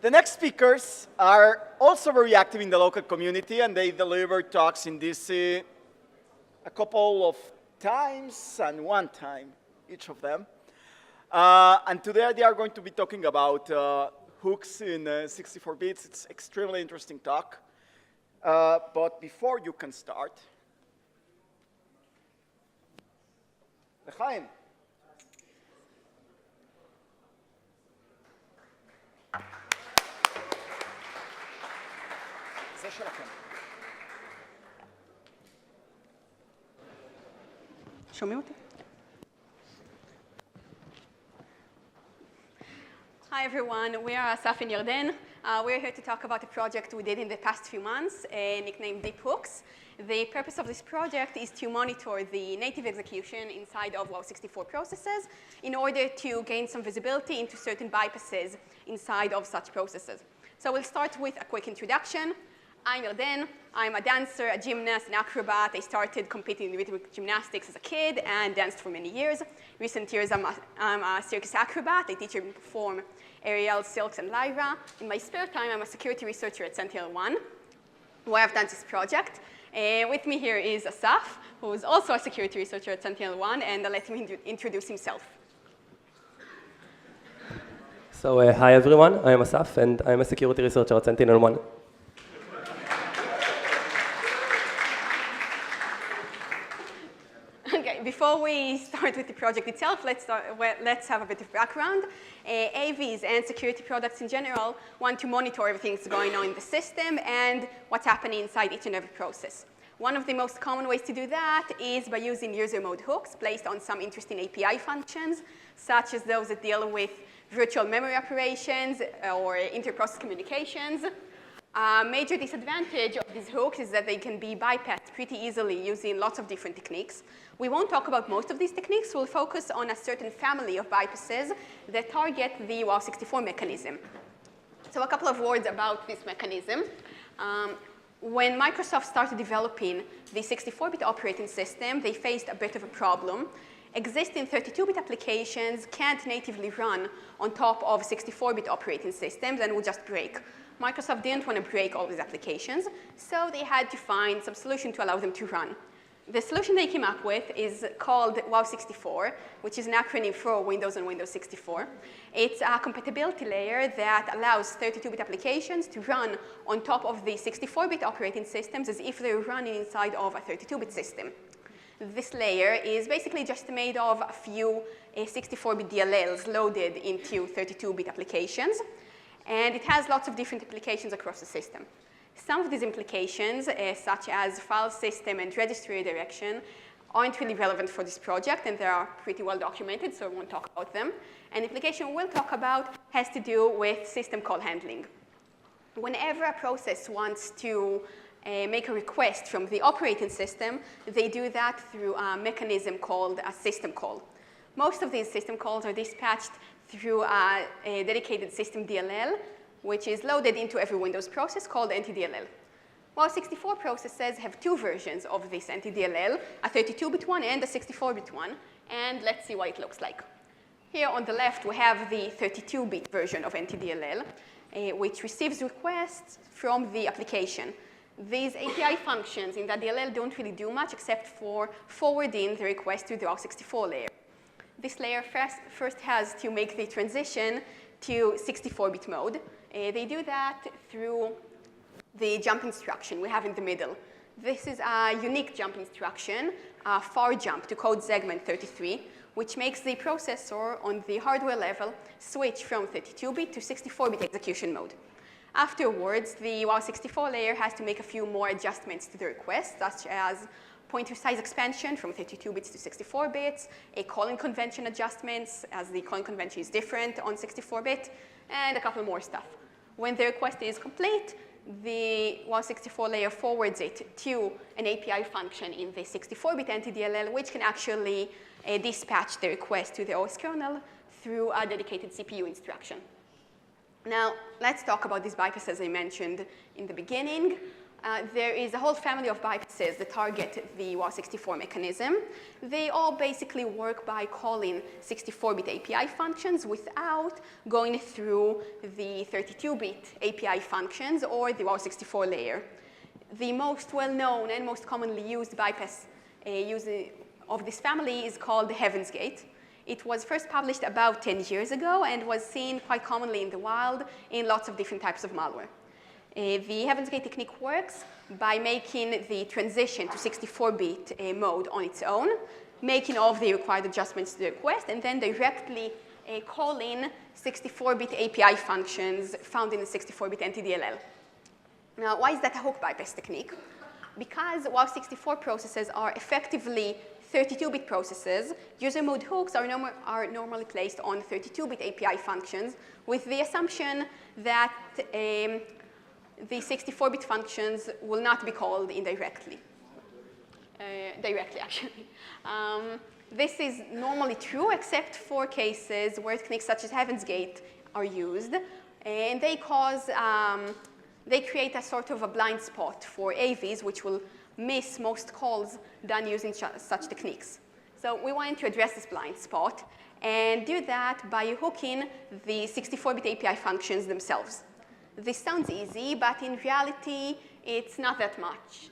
The next speakers are also very active in the local community, and they deliver talks in DC a couple of times and one time, each of them. And today they are going to be talking about hooks in 64 bits. It's an extremely interesting talk. But before you can start, L'chaim. זה שלכם. שומעים אותי? Hi everyone, we are Assaf Yarden. We're here to talk about a project we did in the past few months, nicknamed Deep Hooks. The purpose of this project is to monitor the native execution inside of WOW64 processes in order to gain some visibility into certain bypasses inside of such processes. So we'll start with a quick introduction. I'm Yarden. I'm a dancer, a gymnast, an acrobat. I started competing in rhythmic gymnastics as a kid and danced for many years. Recent years, I'm a circus acrobat. I teach and perform aerial, silks, and lyra. In my spare time, I'm a security researcher at Sentinel-1, where I've done this project. With me here is Assaf, who is also a security researcher at Sentinel-1, and I'll let him introduce himself. So hi everyone, I'm Assaf, and I'm a security researcher at Sentinel-1. Before we start with the project itself, let's have a bit of background. AVs and security products in general want to monitor everything that's going on in the system and what's happening inside each and every process. One of the most common ways to do that is by using user mode hooks placed on some interesting API functions, such as those that deal with virtual memory operations or inter-process communications. A major disadvantage of these hooks is that they can be bypassed pretty easily using lots of different techniques. We won't talk about most of these techniques. We'll focus on a certain family of bypasses that target the WOW64 mechanism. So a couple of words about this mechanism. When Microsoft started developing the 64-bit operating system, they faced a bit of a problem. Existing 32-bit applications can't natively run on top of 64-bit operating systems and would just break. Microsoft didn't want to break all these applications, so they had to find some solution to allow them to run. The solution they came up with is called WOW64, which is an acronym for Windows and Windows 64. It's a compatibility layer that allows 32-bit applications to run on top of the 64-bit operating systems as if they were running inside of a 32-bit system. This layer is basically just made of a few 64-bit DLLs loaded into 32-bit applications. And it has lots of different applications across the system. Some of these implications, such as file system and registry redirection, aren't really relevant for this project, and they are pretty well documented, so I won't talk about them. An implication we'll talk about has to do with system call handling. Whenever a process wants to make a request from the operating system, they do that through a mechanism called a system call. Most of these system calls are dispatched through a dedicated system DLL, which is loaded into every Windows process called NTDLL. WOW64 processes have two versions of this NTDLL, a 32-bit one and a 64-bit one, and let's see what it looks like. Here on the left, we have the 32-bit version of NTDLL, which receives requests from the application. These API functions in that DLL don't really do much except for forwarding the request to the WOW64 layer. This layer first has to make the transition to 64-bit mode. They do that through the jump instruction we have in the middle. This is a unique jump instruction, a far jump to code segment 33, which makes the processor on the hardware level switch from 32-bit to 64-bit execution mode. Afterwards, the WOW64 layer has to make a few more adjustments to the request, such as pointer size expansion from 32 bits to 64 bits, a calling convention adjustments, as the calling convention is different on 64-bit, and a couple more stuff. When the request is complete, the WOW64 layer forwards it to an API function in the 64-bit NTDLL, which can actually dispatch the request to the OS kernel through a dedicated CPU instruction. Now, let's talk about these bypasses I mentioned in the beginning. There is a whole family of bypasses that target the WOW64 mechanism. They all basically work by calling 64-bit API functions without going through the 32-bit API functions or the WOW64 layer. The most well-known and most commonly used bypass of this family is called the Heaven's Gate. It was first published about 10 years ago and was seen quite commonly in the wild in lots of different types of malware. The Heaven's Gate technique works by making the transition to 64-bit mode on its own, making all of the required adjustments to the request, and then directly calling 64-bit API functions found in the 64-bit NTDLL. Now, why is that a hook bypass technique? Because WOW64 processes are effectively 32-bit processes, user mode hooks are normally placed on 32-bit API functions with the assumption that the 64-bit functions will not be called indirectly. Actually. This is normally true except for cases where techniques such as Heaven's Gate are used, and they create a sort of a blind spot for AVs, which will miss most calls done using such techniques. So we wanted to address this blind spot and do that by hooking the 64-bit API functions themselves. This sounds easy, but in reality, it's not that much.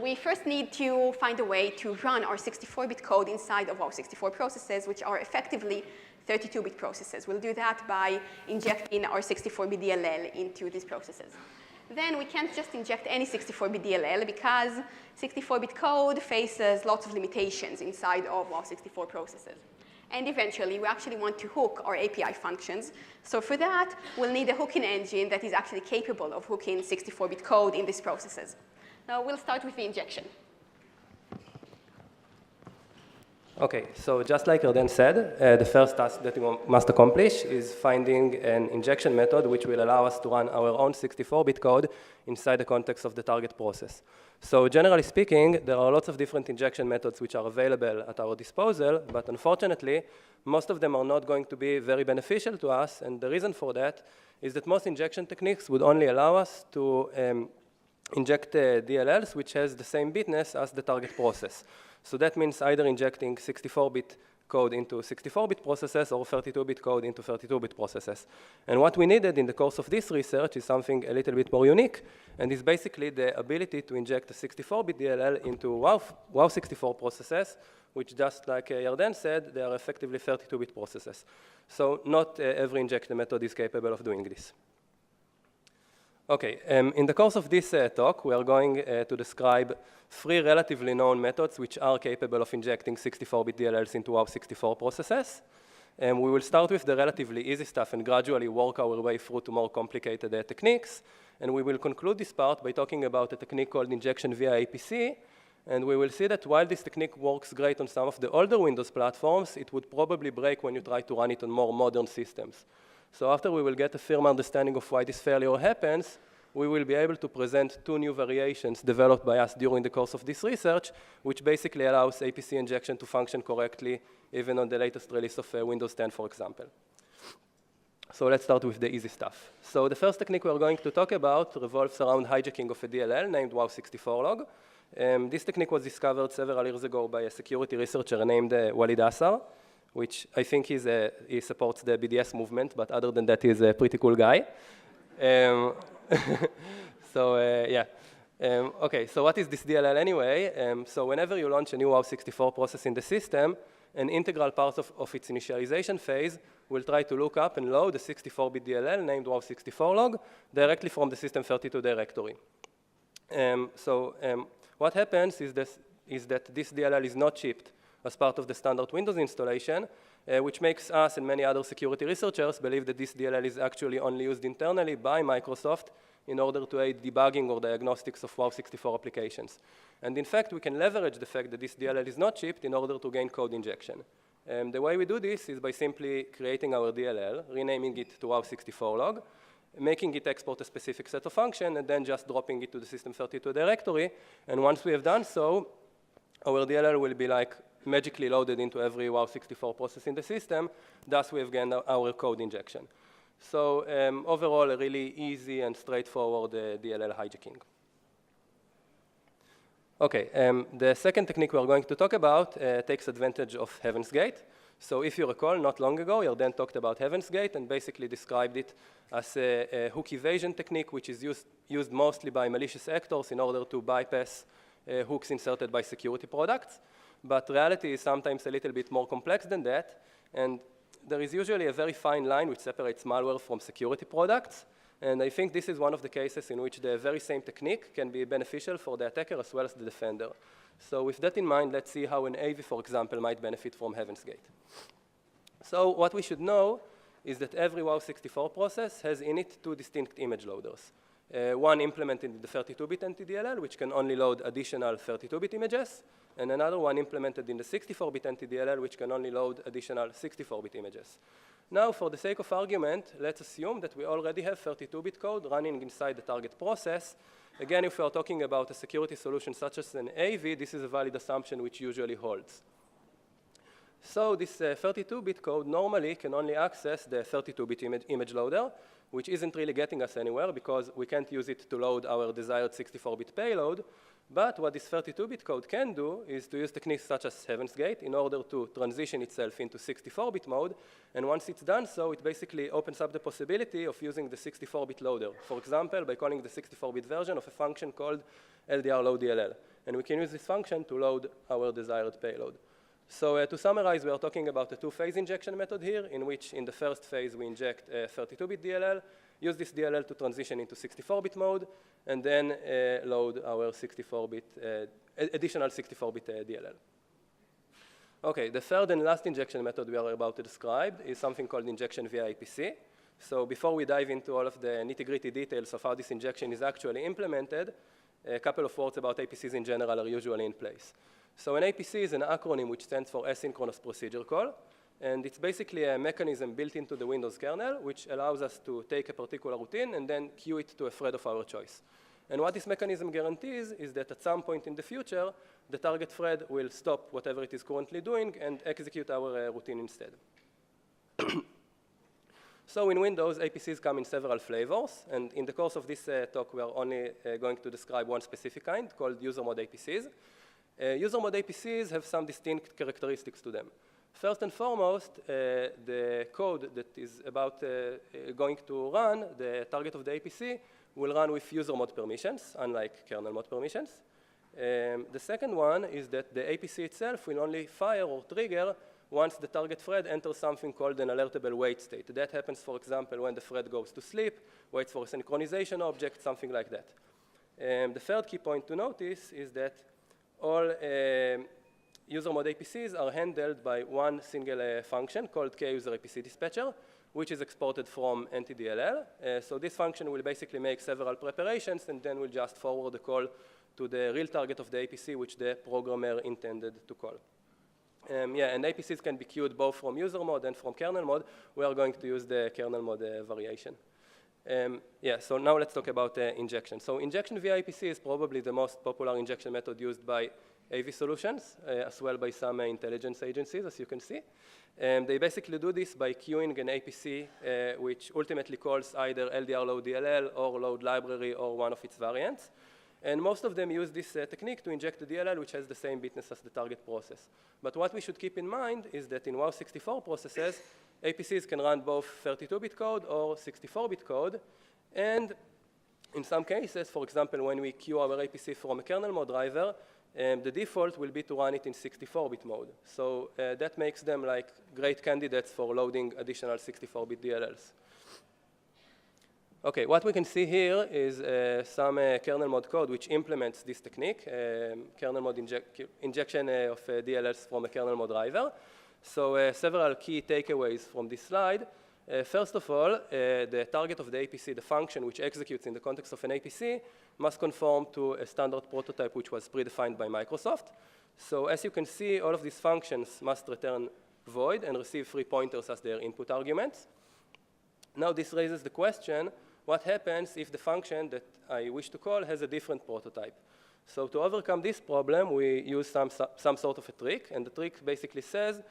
We first need to find a way to run our 64-bit code inside of WOW64 processes, which are effectively 32-bit processes. We'll do that by injecting our 64-bit DLL into these processes. Then we can't just inject any 64-bit DLL because 64-bit code faces lots of limitations inside of WOW64 processes. And eventually, we actually want to hook our API functions. So for that, we'll need a hooking engine that is actually capable of hooking 64-bit code in these processes. Now, we'll start with the injection. OK, so just like Yarden said, the first task that we must accomplish is finding an injection method which will allow us to run our own 64-bit code inside the context of the target process. So generally speaking, there are lots of different injection methods which are available at our disposal, but unfortunately, most of them are not going to be very beneficial to us, and the reason for that is that most injection techniques would only allow us to inject DLLs which has the same bitness as the target process. So that means either injecting 64-bit code into 64-bit processes or 32-bit code into 32-bit processes. And what we needed in the course of this research is something a little bit more unique, and is basically the ability to inject a 64-bit DLL into WOW64 processes, which just like Yarden said, they are effectively 32-bit processes. So not every injection method is capable of doing this. OK, in the course of this talk, we are going to describe 3 relatively known methods which are capable of injecting 64-bit DLLs into WOW64 processes. We will start with the relatively easy stuff and gradually work our way through to more complicated techniques. And we will conclude this part by talking about a technique called injection via APC. And we will see that while this technique works great on some of the older Windows platforms, it would probably break when you try to run it on more modern systems. So after we will get a firm understanding of why this failure happens, we will be able to present 2 new variations developed by us during the course of this research, which basically allows APC injection to function correctly, even on the latest release of Windows 10, for example. So let's start with the easy stuff. So the first technique we're going to talk about revolves around hijacking of a DLL named WOW64log. This technique was discovered several years ago by a security researcher named Walid Assar, which I think he supports the BDS movement, but other than that, he's a pretty cool guy. So yeah. OK, so what is this DLL anyway? So whenever you launch a new WOW64 process in the system, an integral part of iets initialization phase will try to look up and load a 64-bit DLL named WOW64log directly from the system32 directory. What happens is that this DLL is not shipped as part of the standard Windows installation, which makes us and many other security researchers believe that this DLL is actually only used internally by Microsoft in order to aid debugging or diagnostics of WOW64 applications. And in fact, we can leverage the fact that this DLL is not shipped in order to gain code injection. The way we do this is by simply creating our DLL, renaming it to WOW64log, making it export a specific set of functions, and then just dropping it to the system32 directory. And once we have done so, our DLL will be like magically loaded into every WOW64 process in the system. Thus, we have gained our code injection. So overall, a really easy and straightforward DLL hijacking. Okay, the second technique we're going to talk about takes advantage of Heaven's Gate. So if you recall, not long ago, Yarden talked about Heaven's Gate and basically described it as a hook evasion technique, which is used mostly by malicious actors in order to bypass hooks inserted by security products. But reality is sometimes a little bit more complex than that, and there is usually a very fine line which separates malware from security products. And I think this is one of the cases in which the very same technique can be beneficial for the attacker as well as the defender. So with that in mind, let's see how an Aviv, for example, might benefit from Heaven's Gate. So what we should know is that every WOW64 process has in it two distinct image loaders. One implemented in the 32-bit NTDLL, which can only load additional 32-bit images, and another one implemented in the 64-bit NTDLL, which can only load additional 64-bit images. Now, for the sake of argument, let's assume that we already have 32-bit code running inside the target process. Again, if we are talking about a security solution such as an AV, this is a valid assumption which usually holds. So this 32-bit code normally can only access the 32-bit image loader, which isn't really getting us anywhere because we can't use it to load our desired 64-bit payload. But what this 32-bit code can do is to use techniques such as Heaven's Gate in order to transition itself into 64-bit mode. And once it's done so, it basically opens up the possibility of using the 64-bit loader. For example, by calling the 64-bit version of a function called LDR-LOAD-DLL. And we can use this function to load our desired payload. So to summarize, we are talking about a two-phase injection method here, in which in the first phase we inject a 32-bit DLL, use this DLL to transition into 64-bit mode, and then load our 64-bit, additional 64-bit DLL. Okay, the third and last injection method we are about to describe is something called injection via APC. So before we dive into all of the nitty-gritty details of how this injection is actually implemented, a couple of words about APCs in general are usually in place. So an APC is an acronym which stands for asynchronous procedure call, and it's basically a mechanism built into the Windows kernel which allows us to take a particular routine and then queue it to a thread of our choice. And what this mechanism guarantees is that at some point in the future, the target thread will stop whatever it is currently doing and execute our routine instead. So in Windows, APCs come in several flavors, and in the course of this talk, we are only going to describe one specific kind called user mode APCs. User mode APCs have some distinct characteristics to them. First and foremost, the code that is about going to run, the target of the APC, will run with user mode permissions, unlike kernel mode permissions. The second one is that the APC itself will only fire or trigger once the target thread enters something called an alertable wait state. That happens, for example, when the thread goes to sleep, waits for a synchronization object, something like that. The third key point to notice is that all user mode APCs are handled by one single function called KUserAPCDispatcher, which is exported from NTDLL. So this function will basically make several preparations and then will just forward the call to the real target of the APC, which the programmer intended to call. And APCs can be queued both from user mode and from kernel mode. We are going to use the kernel mode variation. So now let's talk about injection. So injection via APC is probably the most popular injection method used by AV solutions, as well by some intelligence agencies, as you can see. They basically do this by queuing an APC, which ultimately calls either LDR-LOAD-DLL or load library or one of its variants. And most of them use this technique to inject the DLL, which has the same bitness as the target process. But what we should keep in mind is that in WOW64 processes, APCs can run both 32-bit code or 64-bit code. And in some cases, for example, when we queue our APC from a kernel mode driver, the default will be to run it in 64-bit mode. So that makes them like great candidates for loading additional 64-bit DLLs. Okay, what we can see here is some kernel mode code which implements this technique, kernel mode injection of DLLs from a kernel mode driver. So several key takeaways from this slide. First of all, the target of the APC, the function which executes in the context of an APC, must conform to a standard prototype which was predefined by Microsoft. So as you can see, all of these functions must return void and receive 3 pointers as their input arguments. Now this raises the question, what happens if the function that I wish to call has a different prototype? So to overcome this problem, we use some sort of a trick, and the trick basically says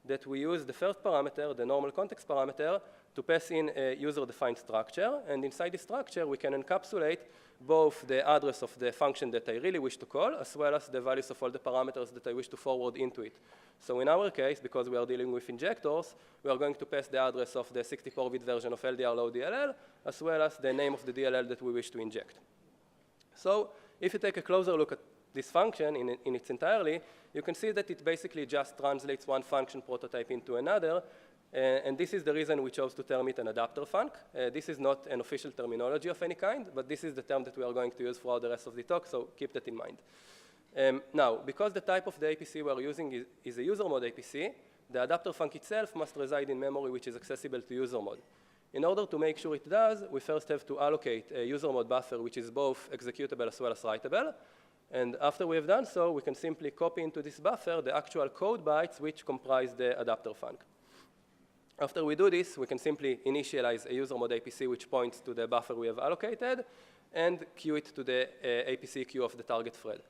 that we use the first parameter, the normal context parameter, to pass in a user-defined structure, and inside the structure, we can encapsulate both the address of the function that I really wish to call, as well as the values of all the parameters that I wish to forward into it. So in our case, because we are dealing with injectors, we are going to pass the address of the 64-bit version of LDR low DLL, as well as the name of the DLL that we wish to inject. So if you take a closer look at this function in its entirety, you can see that it basically just translates one function prototype into another, and this is the reason we chose to term it an adapter func. This is not an official terminology of any kind, but this is the term that we are going to use throughout the rest of the talk, so keep that in mind. Now, because the type of the APC we are using is a user mode APC, the adapter func itself must reside in memory which is accessible to user mode. In order to make sure it does, we first have to allocate a user mode buffer which is both executable as well as writable. And after we have done so, we can simply copy into this buffer the actual code bytes which comprise the adapter func. After we do this, we can simply initialize a user mode APC which points to the buffer we have allocated and queue it to the APC queue of the target thread.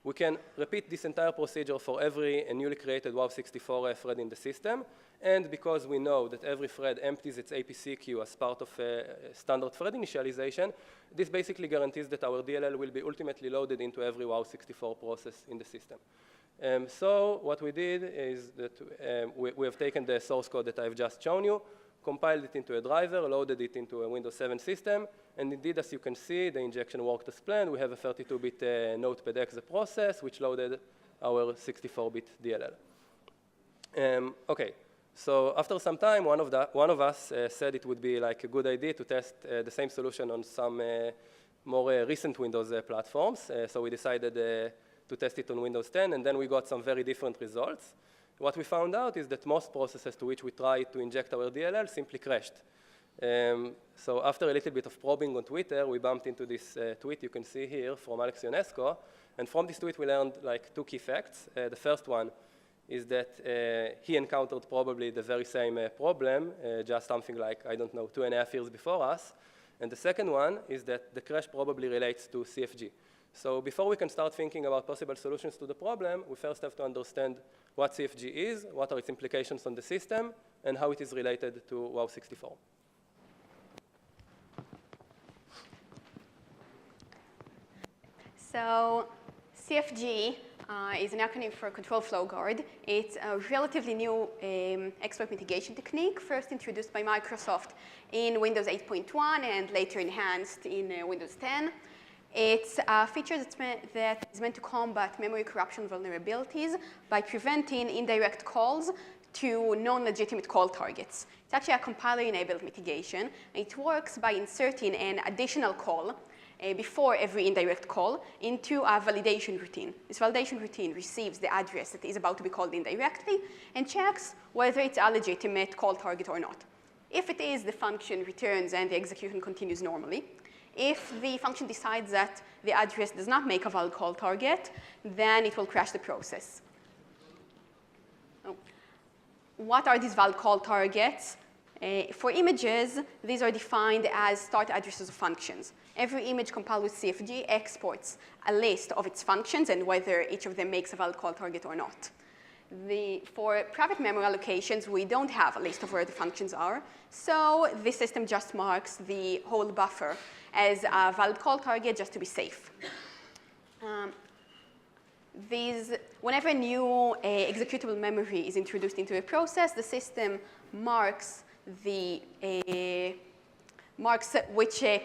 We can repeat this entire procedure for every newly created WOW64 thread in the system. And because we know that every thread empties its APC queue as part of a standard thread initialization, this basically guarantees that our DLL will be ultimately loaded into every WOW64 process in the system. So what we did is that we have taken the source code that I've just shown you, compiled it into a driver, loaded it into a Windows 7 system, and indeed, as you can see, the injection worked as planned. We have a 32-bit Notepad exe process, which loaded our 64-bit DLL. Okay, so after some time, one of us said it would be like a good idea to test the same solution on some more recent Windows platforms. So we decided to test it on Windows 10, and then we got some very different results. What we found out is that most processes to which we tried to inject our DLL simply crashed. So after a little bit of probing on Twitter, we bumped into this tweet you can see here from Alex Ionesco. And from this tweet, we learned like two key facts. The first one is that he encountered probably the very same problem, just something like, I don't know, 2.5 years before us. And the second one is that the crash probably relates to CFG. So before we can start thinking about possible solutions to the problem, we first have to understand what CFG is, what are its implications on the system, and how it is related to WOW64. So CFG is an acronym for Control Flow Guard. It's a relatively new exploit mitigation technique, first introduced by Microsoft in Windows 8.1 and later enhanced in Windows 10. It's a feature that is meant to combat memory corruption vulnerabilities by preventing indirect calls to non-legitimate call targets. It's actually a compiler-enabled mitigation. It works by inserting an additional call before every indirect call into a validation routine. This validation routine receives the address that is about to be called indirectly and checks whether it's a legitimate call target or not. If it is, the function returns and the execution continues normally. If the function decides that the address does not make a valid call target, then it will crash the process. What are these valid call targets? For images, these are defined as start addresses of functions. Every image compiled with CFG exports a list of its functions and whether each of them makes a valid call target or not. For private memory allocations, we don't have a list of where the functions are, so this system just marks the whole buffer as a valid call target just to be safe. Whenever new executable memory is introduced into a process, the system marks which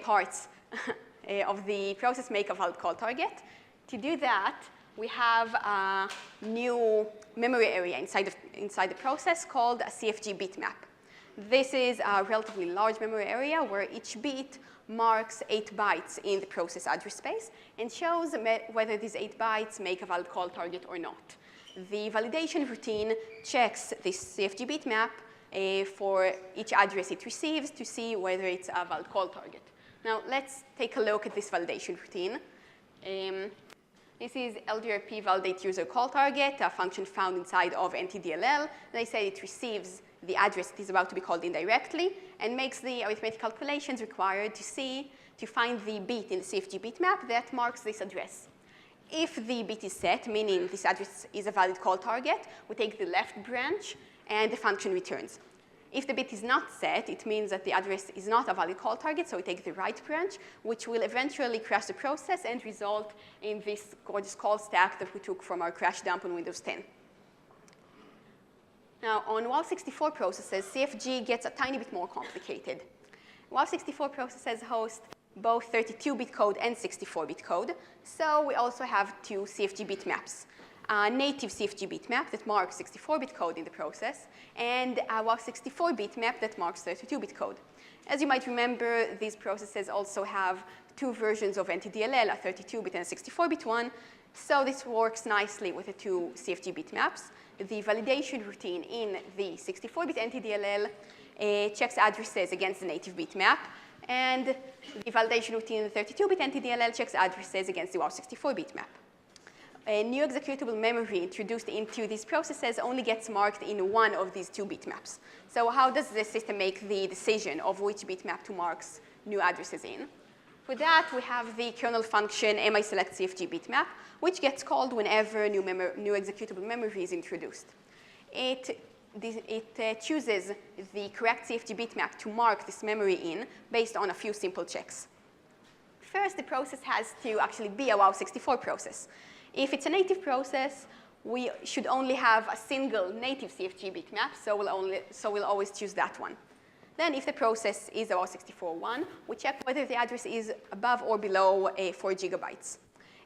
parts of the process make a valid call target. To do that, we have a new memory area inside the process called a CFG bitmap. This is a relatively large memory area where each bit marks 8 bytes in the process address space and shows whether these 8 bytes make a valid call target or not. The validation routine checks this CFG bitmap for each address it receives to see whether it's a valid call target. Now, let's take a look at this validation routine. This is LDRP validate user call target, a function found inside of NTDLL. They say it receives the address that is about to be called indirectly and makes the arithmetic calculations required to find the bit in the CFG bitmap that marks this address. If the bit is set, meaning this address is a valid call target, we take the left branch and the function returns. If the bit is not set, it means that the address is not a valid call target, so we take the right branch, which will eventually crash the process and result in this gorgeous call stack that we took from our crash dump on Windows 10. Now, on WoW64 processes, CFG gets a tiny bit more complicated. WoW64 processes host both 32-bit code and 64-bit code, so we also have two CFG bitmaps. A native CFG bitmap that marks 64-bit code in the process, and a WoW64 bitmap that marks 32-bit code. As you might remember, these processes also have two versions of NTDLL, a 32-bit and a 64-bit one, so this works nicely with the two CFG bitmaps. The validation routine in the 64-bit NTDLL checks addresses against the native bitmap, and the validation routine in the 32-bit NTDLL checks addresses against the WoW64 bitmap. A new executable memory introduced into these processes only gets marked in one of these two bitmaps. So how does the system make the decision of which bitmap to mark new addresses in? For that, we have the kernel function miselectCFG bitmap, which gets called whenever new executable memory is introduced. It chooses the correct CFG bitmap to mark this memory in based on a few simple checks. First, the process has to actually be a WoW64 process. If it's a native process, we should only have a single native CFG bitmap, so we'll always choose that one. Then if the process is a WoW64 one, we check whether the address is above or below 4 gigabytes.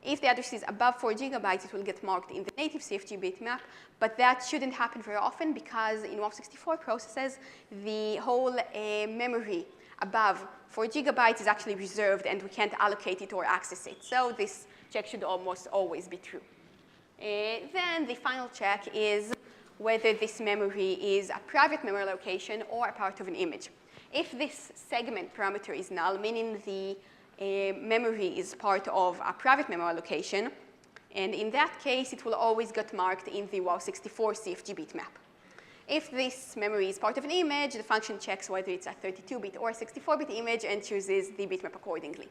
If the address is above 4 gigabytes, it will get marked in the native CFG bitmap, but that shouldn't happen very often because in WoW64 processes, the whole memory above 4 gigabytes is actually reserved and we can't allocate it or access it. So this check should almost always be true. Then the final check is whether this memory is a private memory location or a part of an image. If this segment parameter is null, meaning the memory is part of a private memory location, and in that case, it will always get marked in the WoW64 CFG bitmap. If this memory is part of an image, the function checks whether it's a 32-bit or a 64-bit image and chooses the bitmap accordingly.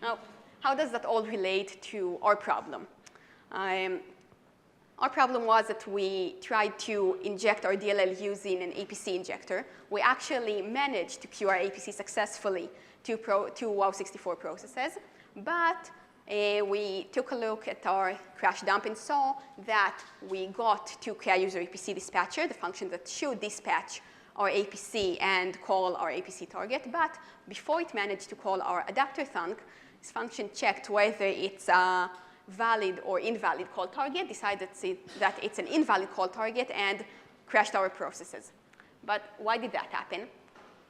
Now, how does that all relate to our problem? Our problem was that we tried to inject our DLL using an APC injector. We actually managed to queue our APC successfully to WoW64 processes, but we took a look at our crash dump and saw that we got to user APC dispatcher, the function that should dispatch our APC and call our APC target, but before it managed to call our adapter thunk, this function checked whether it's a valid or invalid call target, decided that it's an invalid call target, and crashed our processes. But why did that happen?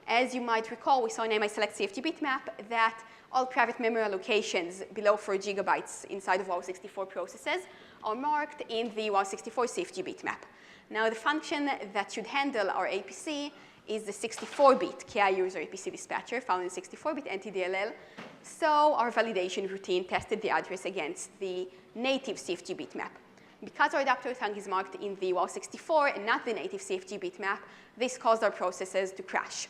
As you might recall, we saw in miselectCFG bitmap that all private memory allocations below 4 gigabytes inside of WoW64 processes are marked in the WoW64 CFG bitmap. Now, the function that should handle our APC is the 64-bit user APC dispatcher found in 64-bit NTDLL. So our validation routine tested the address against the native CFG bitmap. Because our adapter thunk is marked in the WoW64 and not the native CFG bitmap, this caused our processes to crash.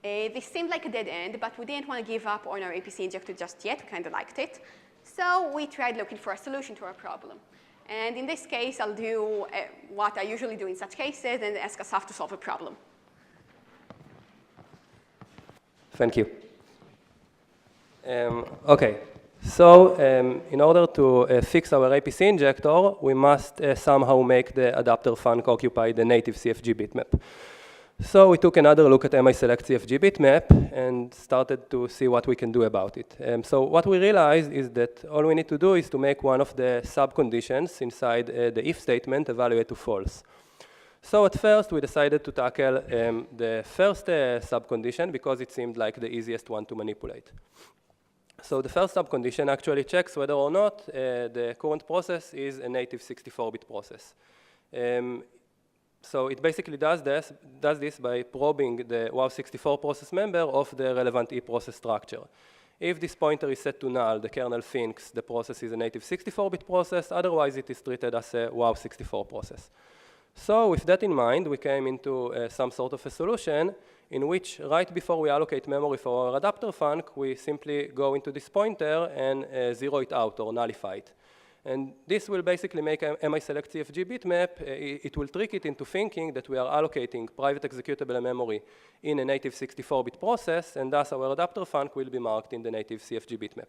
This seemed like a dead end, but we didn't want to give up on our APC injector just yet. We kind of liked it. So we tried looking for a solution to our problem. And in this case, I'll do what I usually do in such cases and ask Assaf to solve a problem. Thank you. OK, so in order to fix our APC injector, we must somehow make the adapter thunk occupy the native CFG bitmap. So we took another look at miselectCFG bitmap and started to see what we can do about it. So what we realized is that all we need to do is to make one of the subconditions inside the if statement evaluate to false. So at first, we decided to tackle the first subcondition because it seemed like the easiest one to manipulate. So the first subcondition actually checks whether or not the current process is a native 64-bit process. So it basically does this by probing the WoW64 process member of the relevant eProcess structure. If this pointer is set to null, the kernel thinks the process is a native 64-bit process. Otherwise, it is treated as a WoW64 process. So with that in mind, we came into some sort of a solution in which right before we allocate memory for our adapter thunk, we simply go into this pointer and zero it out or nullify it. And this will basically make mi-select CFG bitmap, it will trick it into thinking that we are allocating private executable memory in a native 64-bit process, and thus our adapter func will be marked in the native CFG bitmap.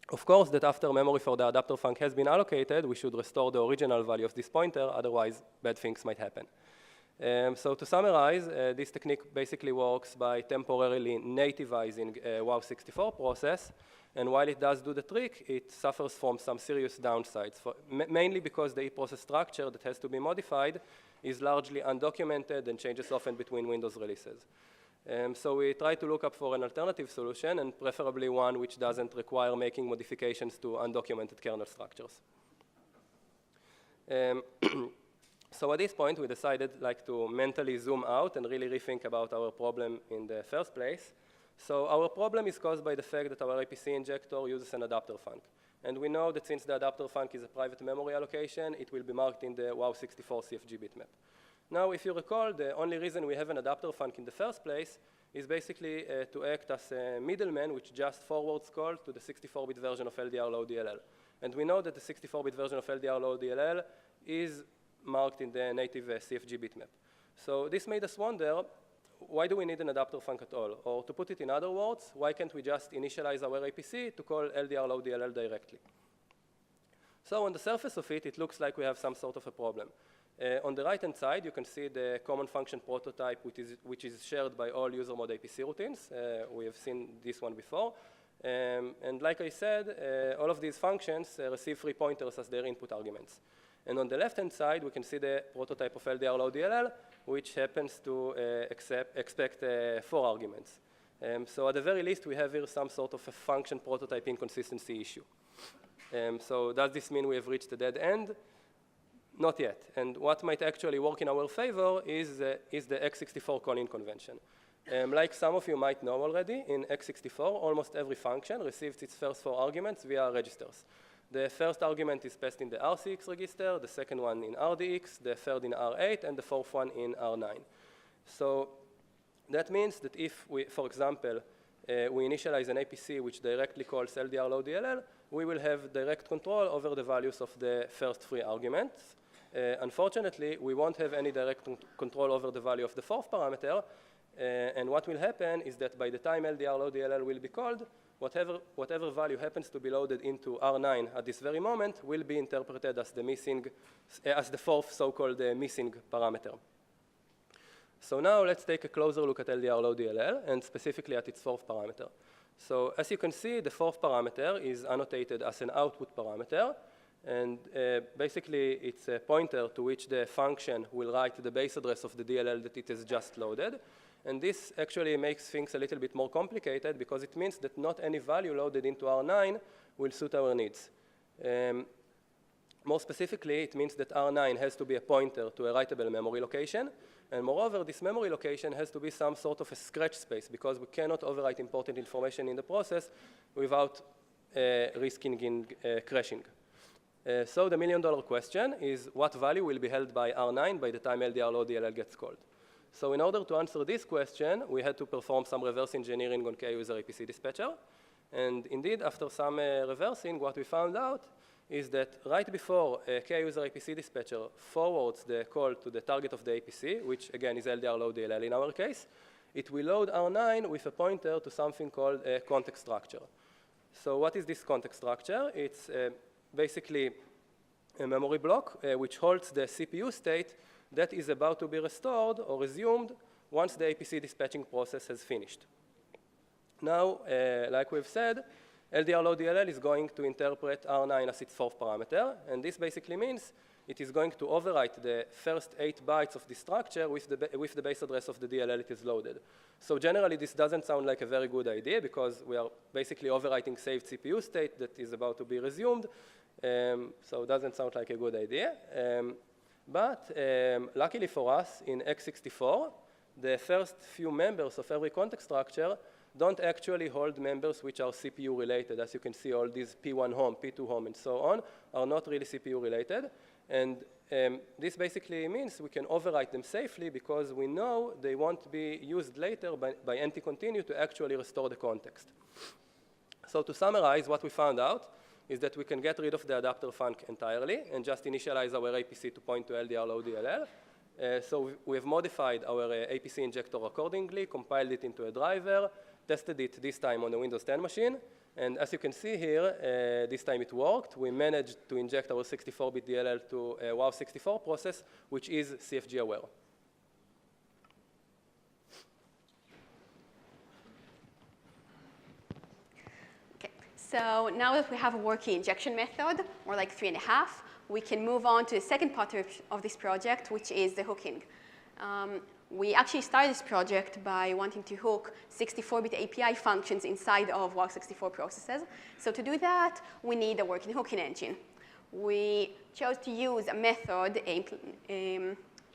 Of course, that after memory for the adapter func has been allocated, we should restore the original value of this pointer, otherwise bad things might happen. So to summarize, this technique basically works by temporarily nativizing a WOW64 process, and while it does do the trick, it suffers from some serious downsides, mainly because the e-process structure that has to be modified is largely undocumented and changes often between Windows releases. So we try to look up for an alternative solution, and preferably one which doesn't require making modifications to undocumented kernel structures. So at this point, we decided to mentally zoom out and really rethink about our problem in the first place. So our problem is caused by the fact that our APC injector uses an adapter func. And we know that since the adapter func is a private memory allocation, it will be marked in the WOW64 CFG bitmap. Now, if you recall, the only reason we have an adapter func in the first place is basically to act as a middleman which just forwards call to the 64-bit version of LDR low DLL. And we know that the 64-bit version of LDR low DLL is marked in the native CFG bitmap. So this made us wonder, why do we need an adapter func at all? Or to put it in other words, why can't we just initialize our APC to call LDR low DLL directly? So on the surface of it, it looks like we have some sort of a problem. On the right-hand side, you can see the common function prototype, which is shared by all user mode APC routines. We have seen this one before. And like I said, all of these functions receive 3 pointers as their input arguments. And on the left-hand side, we can see the prototype of LDR low DLL, which happens to expect 4 arguments. So at the very least, we have here some sort of a function prototype inconsistency issue. So does this mean we have reached a dead end? Not yet. And what might actually work in our favor is the x64 call-in convention. Like some of you might know already, in x64, almost every function receives its first 4 arguments via registers. The first argument is passed in the RCX register, the second one in RDX, the third in R8, and the fourth one in R9. So that means that if we, for example, we initialize an APC which directly calls LDR low DLL, we will have direct control over the values of the first 3 arguments. Unfortunately, we won't have any direct control over the value of the 4th parameter, and what will happen is that by the time LDR low DLL will be called, whatever value happens to be loaded into R9 at this very moment will be interpreted as the missing, as the 4th so-called missing parameter. So now let's take a closer look at LDR low DLL and specifically at its 4th parameter. So as you can see, the 4th parameter is annotated as an output parameter, and basically it's a pointer to which the function will write the base address of the DLL that it has just loaded. And this actually makes things a little bit more complicated because it means that not any value loaded into R9 will suit our needs. More specifically, it means that R9 has to be a pointer to a writable memory location. And moreover, this memory location has to be some sort of a scratch space because we cannot overwrite important information in the process without risking crashing. So the million-dollar question is what value will be held by R9 by the time LDR low DLL gets called? So in order to answer this question, we had to perform some reverse engineering on K-user APC dispatcher. And indeed, after some reversing, what we found out is that right before K-user APC dispatcher forwards the call to the target of the APC, which again is LDR low DLL in our case, it will load R9 with a pointer to something called a context structure. So what is this context structure? It's basically a memory block which holds the CPU state that is about to be restored or resumed once the APC dispatching process has finished. Now, like we've said, LDR low DLL is going to interpret R9 as its 4th parameter, and this basically means it is going to overwrite the first 8 bytes of the structure with the base address of the DLL it is loaded. So generally, this doesn't sound like a very good idea because we are basically overwriting saved CPU state that is about to be resumed, so it doesn't sound like a good idea. But luckily for us, in x64, the first few members of every context structure don't actually hold members which are CPU related. As you can see, all these P1 home, P2 home, and so on are not really CPU related. And this basically means we can overwrite them safely because we know they won't be used later by NT-continue to actually restore the context. So to summarize what we found out is that we can get rid of the adapter func entirely and just initialize our APC to point to LDR low DLL. So we have modified our APC injector accordingly, compiled it into a driver, tested it this time on a Windows 10 machine. And as you can see here, this time it worked. We managed to inject our 64-bit DLL to a WOW64 process, which is CFG aware. Okay. So now that we have a working injection method, or like 3.5, we can move on to the second part of this project, which is the hooking. We actually started this project by wanting to hook 64-bit API functions inside of WOW64 processes. So to do that, we need a working hooking engine. We chose to use a method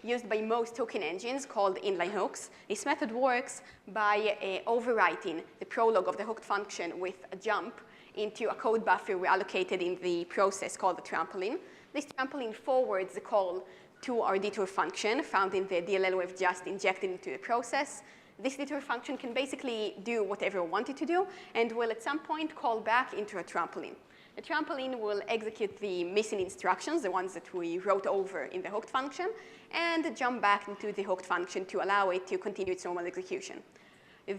used by most hooking engines called inline hooks. This method works by overwriting the prologue of the hooked function with a jump into a code buffer we allocated in the process called the trampoline. This trampoline forwards the call to our detour function found in the DLL we've just injected into the process. This detour function can basically do whatever we want it to do and will at some point call back into a trampoline. The trampoline will execute the missing instructions, the ones that we wrote over in the hooked function, and jump back into the hooked function to allow it to continue its normal execution.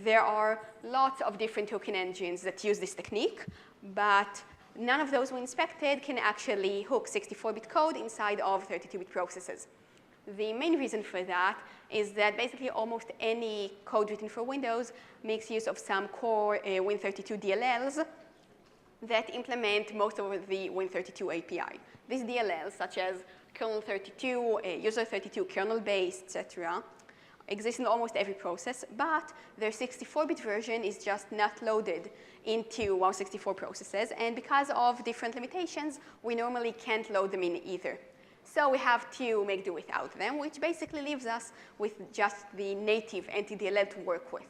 There are lots of different hooking engines that use this technique, but none of those we inspected can actually hook 64-bit code inside of 32-bit processes. The main reason for that is that basically almost any code written for Windows makes use of some core Win32 DLLs that implement most of the Win32 API. These DLLs, such as kernel32, user32, kernel-based, etc., exist in almost every process, but their 64-bit version is just not loaded into WOW64 processes, and because of different limitations, we normally can't load them in either. So we have to make do without them, which basically leaves us with just the native NTDLL to work with.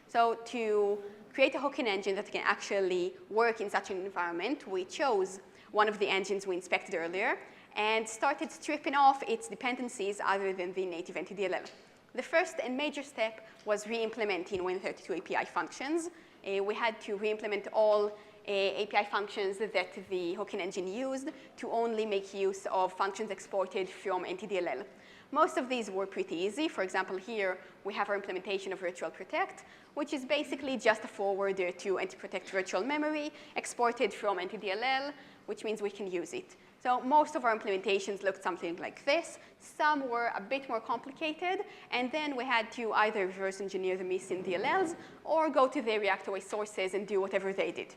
So to create a hooking engine that can actually work in such an environment, we chose one of the engines we inspected earlier and started stripping off its dependencies other than the native NTDLL. The first and major step was re-implementing Win32 API functions. We had to re-implement all API functions that the hooking engine used to only make use of functions exported from NTDLL. Most of these were pretty easy. For example, here we have our implementation of virtual protect, which is basically just a forwarder to NTProtect virtual memory exported from NTDLL, which means we can use it. So most of our implementations looked something like this. Some were a bit more complicated, and then we had to either reverse engineer the missing DLLs or go to the React-OS sources and do whatever they did.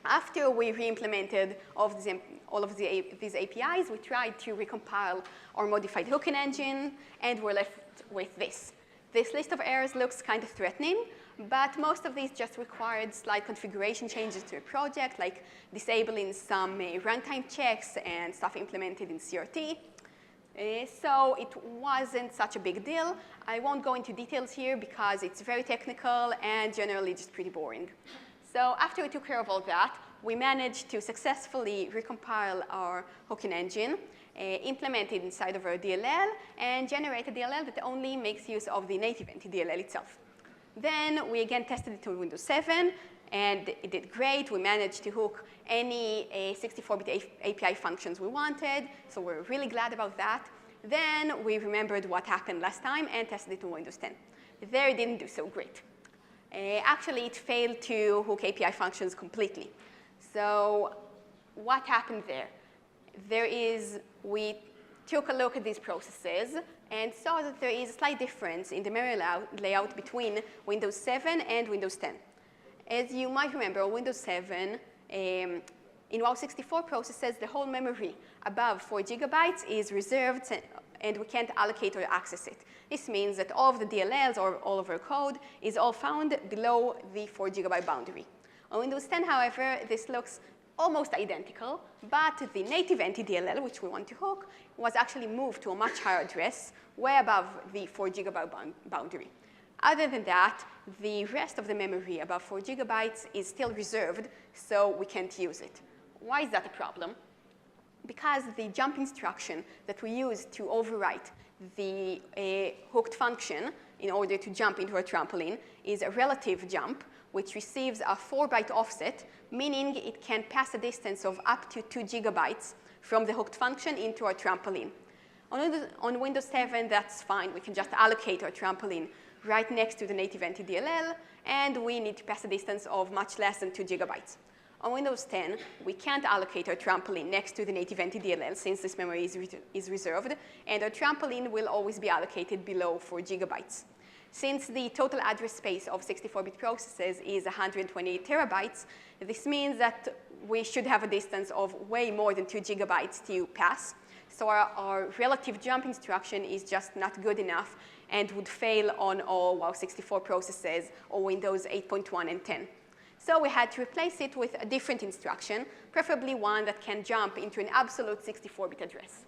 After we re-implemented all of these APIs, we tried to recompile our modified hooking engine, and we're left with this. This list of errors looks kind of threatening, but most of these just required slight configuration changes to a project, like disabling some runtime checks and stuff implemented in CRT. So it wasn't such a big deal. I won't go into details here because it's very technical and generally just pretty boring. So after we took care of all that, we managed to successfully recompile our hooking engine, implement it inside of our DLL, and generate a DLL that only makes use of the native NTDLL itself. Then we again tested it on Windows 7, and it did great. We managed to hook any 64-bit API functions we wanted, so we're really glad about that. Then we remembered what happened last time and tested it on Windows 10. There it didn't do so great. Actually, it failed to hook API functions completely. So what happened there? We took a look at these processes and saw that there is a slight difference in the memory layout between Windows 7 and Windows 10. As you might remember, on Windows 7, in WOW64 processes, the whole memory above 4 GB is reserved, and we can't allocate or access it. This means that all of the DLLs or all of our code is all found below the 4 GB boundary. On Windows 10, however, this looks almost identical, but the native NTDLL, which we want to hook, was actually moved to a much higher address, way above the 4 GB boundary. Other than that, the rest of the memory above 4 GB is still reserved, so we can't use it. Why is that a problem? Because the jump instruction that we use to overwrite the hooked function in order to jump into a trampoline is a relative jump, which receives a 4-byte offset, meaning it can pass a distance of up to 2 gigabytes from the hooked function into our trampoline. On Windows 7, that's fine. We can just allocate our trampoline right next to the native NTDLL, and we need to pass a distance of much less than 2 gigabytes. On Windows 10, we can't allocate our trampoline next to the native NTDLL since this memory is reserved, and our trampoline will always be allocated below 4 gigabytes. Since the total address space of 64-bit processes is 128 terabytes, this means that we should have a distance of way more than 2 gigabytes to pass. So our relative jump instruction is just not good enough and would fail on all WOW64 processes or Windows 8.1 and 10. So we had to replace it with a different instruction, preferably one that can jump into an absolute 64-bit address.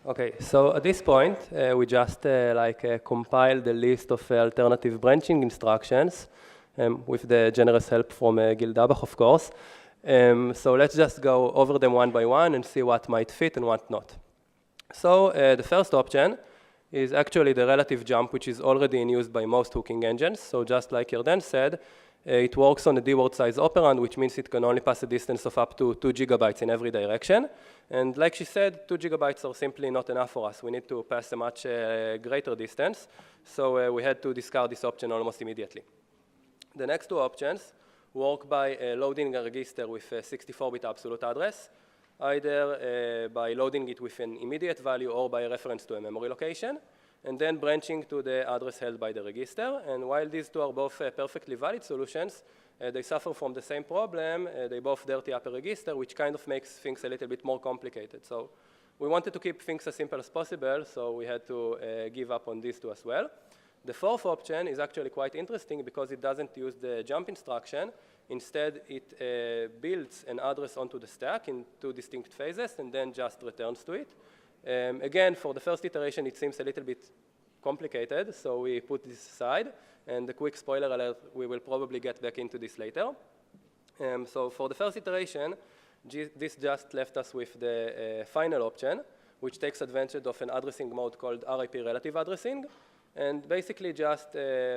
Okay, so at this point, we just compiled the list of alternative branching instructions with the generous help from Gil Dabach, of course. So let's just go over them one by one and see what might fit and what not. So the first option is actually the relative jump, which is already in use by most hooking engines. So just like Yarden said, it works on a D-word size operand, which means it can only pass a distance of up to 2 gigabytes in every direction. And like she said, 2 gigabytes are simply not enough for us. We need to pass a much greater distance. So we had to discard this option almost immediately. The next two options work by loading a register with a 64-bit absolute address, either by loading it with an immediate value or by reference to a memory location, and then branching to the address held by the register. And while these two are both perfectly valid solutions, they suffer from the same problem. They both dirty up a register, which kind of makes things a little bit more complicated. So we wanted to keep things as simple as possible, so we had to give up on these two as well. The fourth option is actually quite interesting because it doesn't use the jump instruction. Instead, it builds an address onto the stack in two distinct phases and then just returns to it. Again, for the first iteration, it seems a little bit complicated, so we put this aside. And a quick spoiler alert, we will probably get back into this later. So for the first iteration, this just left us with the final option, which takes advantage of an addressing mode called RIP relative addressing, and basically just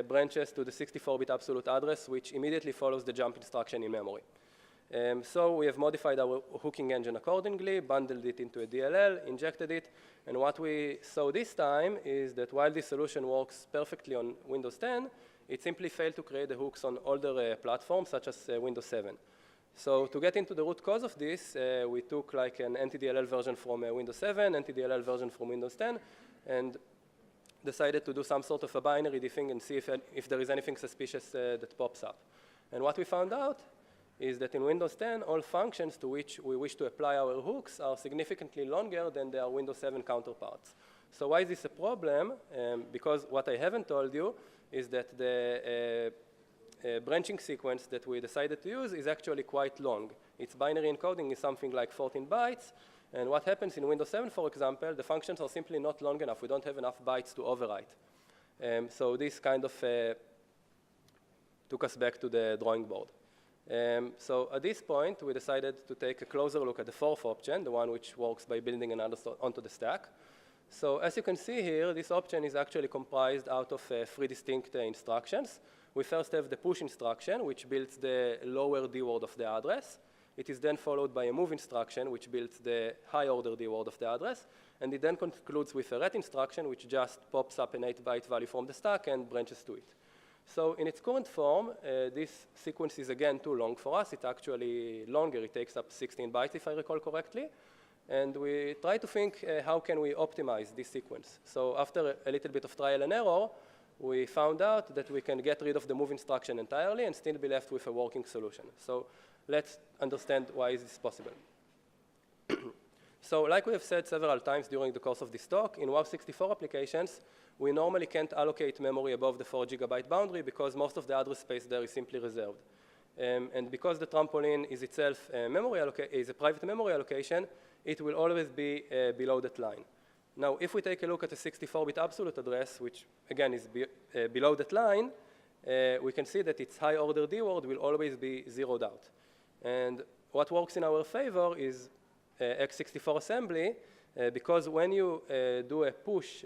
branches to the 64-bit absolute address, which immediately follows the jump instruction in memory. So we have modified our hooking engine accordingly, bundled it into a DLL, injected it, and what we saw this time is that while this solution works perfectly on Windows 10, it simply failed to create the hooks on older platforms, such as Windows 7. So to get into the root cause of this, we took like an NTDLL version from Windows 7, NTDLL version from Windows 10, and decided to do some sort of a binary diffing and see if there is anything suspicious that pops up. And what we found out is that in Windows 10, all functions to which we wish to apply our hooks are significantly longer than their Windows 7 counterparts. So why is this a problem? Because what I haven't told you is that the branching sequence that we decided to use is actually quite long. Its binary encoding is something like 14 bytes. And what happens in Windows 7, for example, the functions are simply not long enough. We don't have enough bytes to overwrite. So this kind of took us back to the drawing board. So at this point, we decided to take a closer look at the fourth option, the one which works by building an address onto the stack. So as you can see here, this option is actually comprised out of three distinct instructions. We first have the push instruction, which builds the lower D-word of the address. It is then followed by a move instruction, which builds the high-order D-word of the address. And it then concludes with a ret instruction, which just pops up an 8-byte value from the stack and branches to it. So in its current form, this sequence is again too long for us. It's actually longer. It takes up 16 bytes, if I recall correctly. And we try to think, how can we optimize this sequence? So after a little bit of trial and error, we found out that we can get rid of the move instruction entirely and still be left with a working solution. So let's understand why is this possible. So like we have said several times during the course of this talk, in WOW64 applications, we normally can't allocate memory above the 4 gigabyte boundary because most of the address space there is simply reserved. And because the trampoline is itself a private memory allocation, it will always be below that line. Now, if we take a look at the 64-bit absolute address, which again is below that line, we can see that its high-order D-word will always be zeroed out. And what works in our favor is x64 assembly, Because when you do a push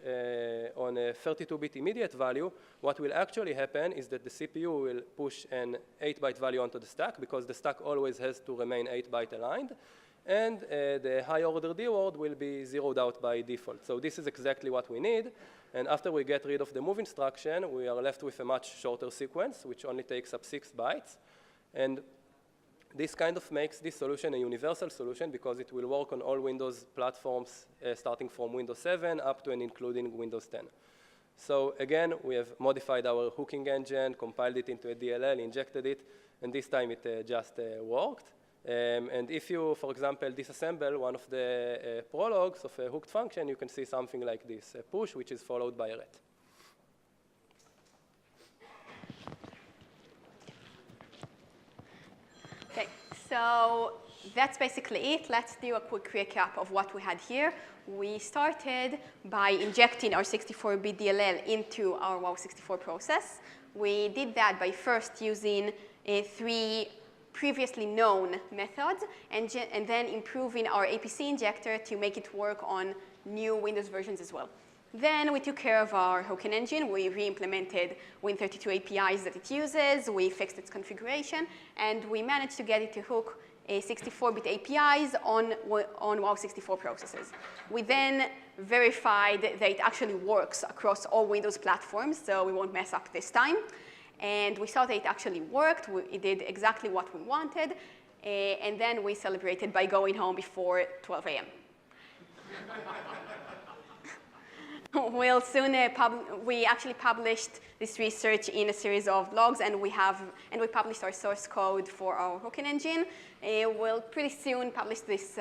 on a 32-bit immediate value, what will actually happen is that the CPU will push an 8-byte value onto the stack, because the stack always has to remain 8-byte aligned, and the high-order D word will be zeroed out by default. So this is exactly what we need, and after we get rid of the move instruction, we are left with a much shorter sequence, which only takes up 6 bytes. And this kind of makes this solution a universal solution, because it will work on all Windows platforms starting from Windows 7 up to and including Windows 10. So again, we have modified our hooking engine, compiled it into a DLL, injected it, and this time it just worked. And if you, for example, disassemble one of the prologues of a hooked function, you can see something like this, a push, which is followed by a ret. Okay, so that's basically it. Let's do a quick recap of what we had here. We started by injecting our 64-bit DLL into our WOW64 process. We did that by first using 3 previously known methods, and then improving our APC injector to make it work on new Windows versions as well. Then we took care of our hooking engine. We re-implemented Win32 APIs that it uses. We fixed its configuration, and we managed to get it to hook a 64-bit APIs on WOW64 processes. We then verified that it actually works across all Windows platforms, so we won't mess up this time. And we saw that it actually worked. It did exactly what we wanted. And then we celebrated by going home before 12 a.m. We'll soon we actually published this research in a series of blogs, and we published our source code for our hooking engine. We'll pretty soon publish these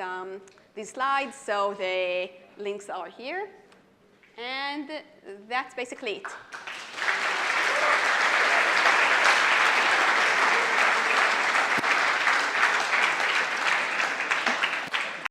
slides, so the links are here. And that's basically it.